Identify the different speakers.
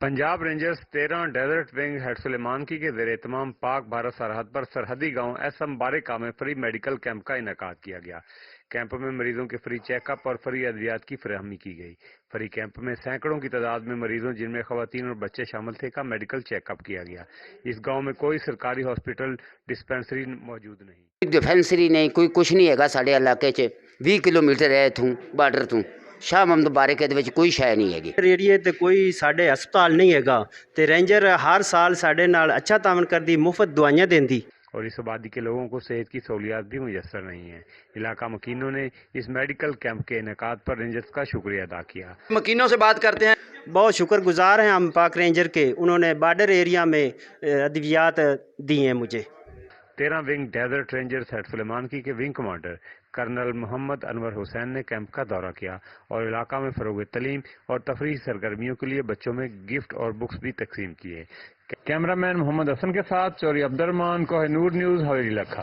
Speaker 1: Punjab rangers 13 desert wing head Sulemanki के ज़ेर एहतमाम पाक भारत सरहद पर सरहदी गांव एसएम बारिका में फ्री मेडिकल कैंप का इनेकाद किया गया। कैंप में मरीजों के फ्री चेकअप और फ्री अद्वियात की फराहमी की गई। फ्री कैंप में सैकड़ों की तादाद में मरीजों जिनमें खवातीन और बच्चे शामिल थे का मेडिकल चेकअप किया गया। इस गाँव में कोई सरकारी हॉस्पिटल डिस्पेंसरी मौजूद नहीं,
Speaker 2: डिफेंसरी नहीं, कोई कुछ नहीं है साढ़े इलाके च 20 किलोमीटर है इथों बार्डर तो शाह महमद बारिका दे विच कोई शय नहीं हैगी।
Speaker 3: एरिए ते कोई साढ़े हस्पताल नहीं हैगा ते रेंजर हर साल साढ़े नाल अच्छा तावन करदी, मुफ्त दवाइयां देंदी
Speaker 1: और इस आबादी के लोगों को सेहत की सहूलियात भी मुयसर नहीं है। इलाका मकीनों ने इस मेडिकल कैंप के इनेकाद पर रेंजर्स का शुक्रिया अदा किया।
Speaker 4: मकीनों से बात करते हैं।
Speaker 3: बहुत शुक्रगुजार हैं हम पाक रेंजर के, उन्होंने बॉर्डर एरिया में अद्वियात दी हैं मुझे।
Speaker 1: 13 wing desert rangers head Sulemanki के wing commander colonel Mohammad Anwar Hussain ने कैंप का दौरा किया और इलाका में फरोग तलीम और तफरीही सरगर्मियों के लिए बच्चों में गिफ्ट और बुक्स भी तकसीम किए। कैमरामैन मोहम्मद हसन के साथ चौरी अब्दुर्रहमान, कोहिनूर न्यूज़, हवेली लखा।